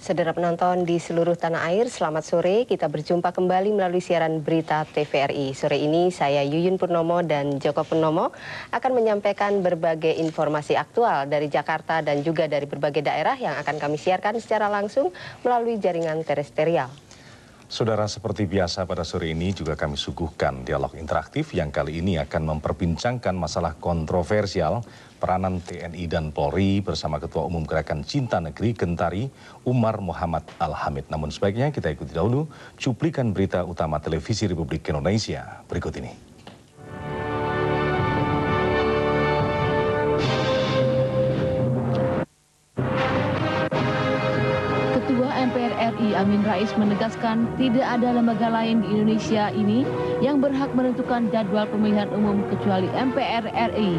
Saudara penonton di seluruh tanah air, selamat sore. Kita berjumpa kembali melalui siaran berita TVRI. Sore ini saya Yuyun Purnomo dan Joko Purnomo akan menyampaikan berbagai informasi aktual dari Jakarta dan juga dari berbagai daerah yang akan kami siarkan secara langsung melalui jaringan terestrial. Saudara, seperti biasa pada sore ini juga kami suguhkan dialog interaktif yang kali ini akan memperbincangkan masalah kontroversial peranan TNI dan Polri bersama Ketua Umum Gerakan Cinta Negeri Gentari Umar Muhammad Al-Hamid. Namun sebaiknya kita ikuti dahulu cuplikan berita utama televisi Republik Indonesia berikut ini. MPR RI Amin Rais menegaskan tidak ada lembaga lain di Indonesia ini yang berhak menentukan jadwal pemilihan umum kecuali MPR RI.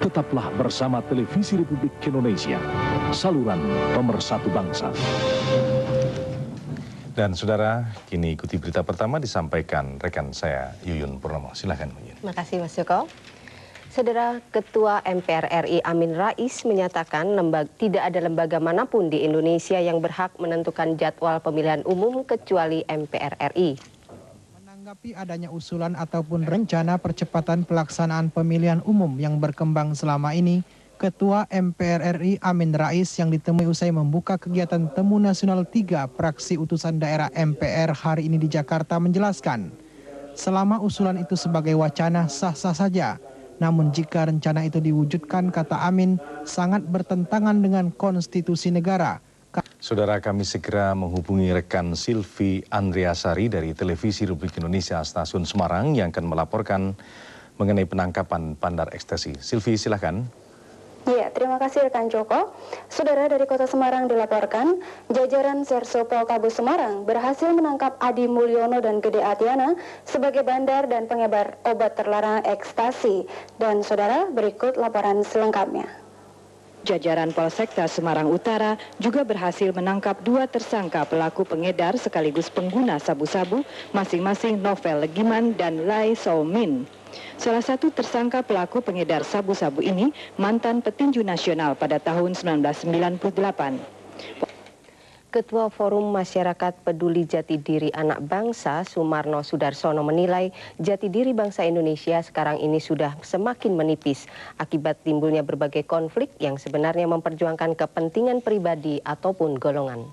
Tetaplah bersama televisi Republik Indonesia, saluran pemersatu bangsa. Dan saudara, kini ikuti berita pertama disampaikan rekan saya Yuyun Purnomo. Silakan Yuyun. Terima kasih Mas Joko. Saudara, Ketua MPR RI Amin Rais menyatakan tidak ada lembaga manapun di Indonesia yang berhak menentukan jadwal pemilihan umum kecuali MPR RI. Menanggapi adanya usulan ataupun rencana percepatan pelaksanaan pemilihan umum yang berkembang selama ini, Ketua MPR RI Amin Rais yang ditemui usai membuka kegiatan Temu Nasional 3 Praksi Utusan Daerah MPR hari ini di Jakarta menjelaskan, selama usulan itu sebagai wacana sah-sah saja. Namun jika rencana itu diwujudkan, kata Amin, sangat bertentangan dengan konstitusi negara. Saudara, kami segera menghubungi rekan Silvi Andriasari dari Televisi Republik Indonesia Stasiun Semarang yang akan melaporkan mengenai penangkapan bandar ekstasi. Silvi, silakan. Ya, terima kasih rekan Joko. Saudara, dari Kota Semarang dilaporkan, jajaran Serso Poltabes Semarang berhasil menangkap Adi Mulyono dan Gede Atiana sebagai bandar dan penyebar obat terlarang ekstasi. Dan saudara, berikut laporan selengkapnya. Jajaran Polsekta Semarang Utara juga berhasil menangkap 2 tersangka pelaku pengedar sekaligus pengguna sabu-sabu, masing-masing Novel Legiman dan Lai Somin. Salah satu tersangka pelaku pengedar sabu-sabu ini mantan petinju nasional pada tahun 1998. Ketua Forum Masyarakat Peduli Jati Diri Anak Bangsa, Sumarno Sudarsono menilai jati diri bangsa Indonesia sekarang ini sudah semakin menipis akibat timbulnya berbagai konflik yang sebenarnya memperjuangkan kepentingan pribadi ataupun golongan.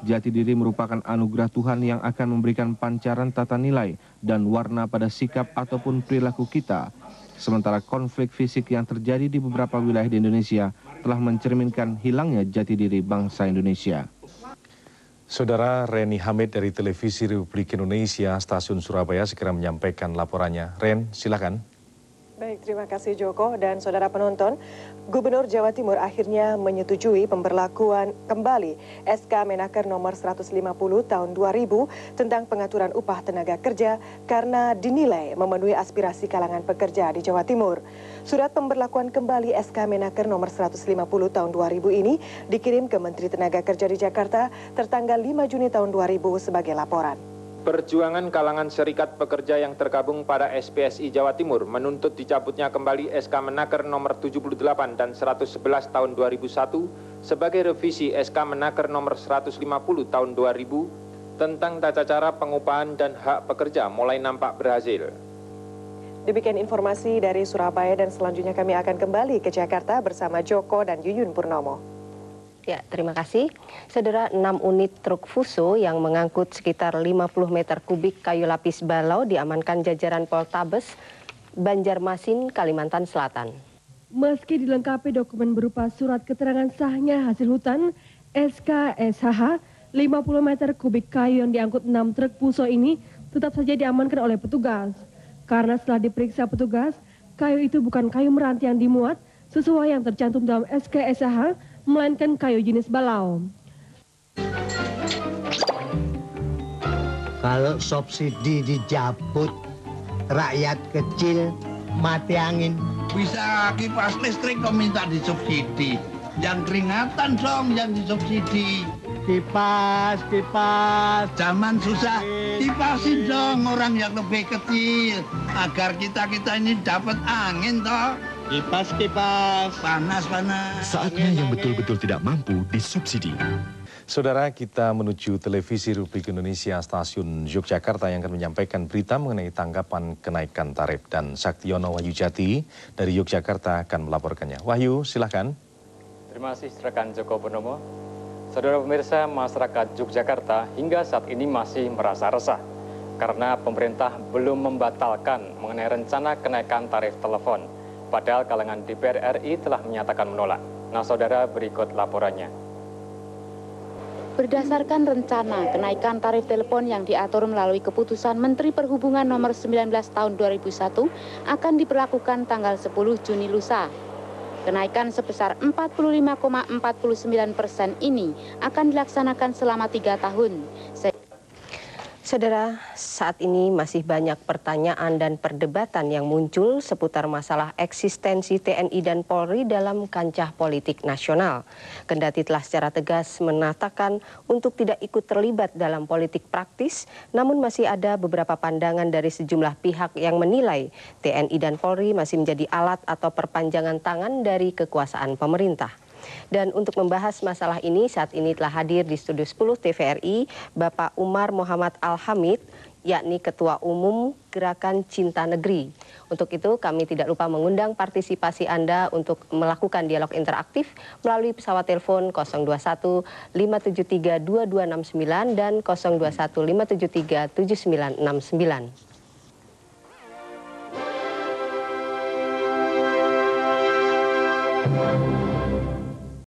Jati diri merupakan anugerah Tuhan yang akan memberikan pancaran tata nilai dan warna pada sikap ataupun perilaku kita. Sementara konflik fisik yang terjadi di beberapa wilayah di Indonesia telah mencerminkan hilangnya jati diri bangsa Indonesia. Saudara, Reni Hamid dari Televisi Republik Indonesia Stasiun Surabaya segera menyampaikan laporannya. Ren, silakan. Baik, terima kasih Joko dan saudara penonton. Gubernur Jawa Timur akhirnya menyetujui pemberlakuan kembali SK Menaker nomor 150 tahun 2000 tentang pengaturan upah tenaga kerja karena dinilai memenuhi aspirasi kalangan pekerja di Jawa Timur. Surat pemberlakuan kembali SK Menaker nomor 150 tahun 2000 ini dikirim ke Menteri Tenaga Kerja di Jakarta tertanggal 5 Juni tahun 2000 sebagai laporan. Perjuangan kalangan serikat pekerja yang tergabung pada SPSI Jawa Timur menuntut dicabutnya kembali SK Menaker nomor 78 dan 111 tahun 2001 sebagai revisi SK Menaker nomor 150 tahun 2000 tentang tata cara pengupahan dan hak pekerja mulai nampak berhasil. Demikian informasi dari Surabaya dan selanjutnya kami akan kembali ke Jakarta bersama Joko dan Yuyun Purnomo. Ya, terima kasih. Saudara, 6 unit truk Fuso yang mengangkut sekitar 50 meter kubik kayu lapis balau diamankan jajaran Poltabes Banjarmasin, Kalimantan Selatan. Meski dilengkapi dokumen berupa surat keterangan sahnya hasil hutan, SKSHH, 50 meter kubik kayu yang diangkut 6 truk Fuso ini tetap saja diamankan oleh petugas. Karena setelah diperiksa petugas, kayu itu bukan kayu meranti yang dimuat sesuai yang tercantum dalam SKSHH, melainkan kayu jenis balau. Kalau subsidi dicabut, rakyat kecil mati angin. Bisa kipas listrik kok minta disubsidi. Yang keringatan dong yang disubsidi. Kipas. Zaman susah, kipasin dong orang yang lebih kecil. Agar kita ini dapat angin toh. Kipas. Panas. Saatnya yang betul-betul tidak mampu disubsidi. Saudara, kita menuju televisi Republik Indonesia stasiun Yogyakarta yang akan menyampaikan berita mengenai tanggapan kenaikan tarif. Dan Saktiono Wahyu Jati dari Yogyakarta akan melaporkannya. Wahyu, silahkan. Terima kasih rekan Joko Purnomo. Saudara pemirsa, masyarakat Yogyakarta hingga saat ini masih merasa resah karena pemerintah belum membatalkan mengenai rencana kenaikan tarif telepon. Padahal kalangan DPR RI telah menyatakan menolak. Nah, saudara, berikut laporannya. Berdasarkan rencana kenaikan tarif telepon yang diatur melalui keputusan Menteri Perhubungan nomor 19 tahun 2001 akan diberlakukan tanggal 10 Juni lusa. Kenaikan sebesar 45,49% ini akan dilaksanakan selama 3 tahun. Saudara, saat ini masih banyak pertanyaan dan perdebatan yang muncul seputar masalah eksistensi TNI dan Polri dalam kancah politik nasional. Kendati telah secara tegas menyatakan untuk tidak ikut terlibat dalam politik praktis, namun masih ada beberapa pandangan dari sejumlah pihak yang menilai TNI dan Polri masih menjadi alat atau perpanjangan tangan dari kekuasaan pemerintah. Dan untuk membahas masalah ini, saat ini telah hadir di Studio 10 TVRI Bapak Umar Muhammad Al-Hamid, yakni Ketua Umum Gerakan Cinta Negeri. Untuk itu kami tidak lupa mengundang partisipasi Anda untuk melakukan dialog interaktif melalui pesawat telepon 021 573 2269 dan 021 573 7969.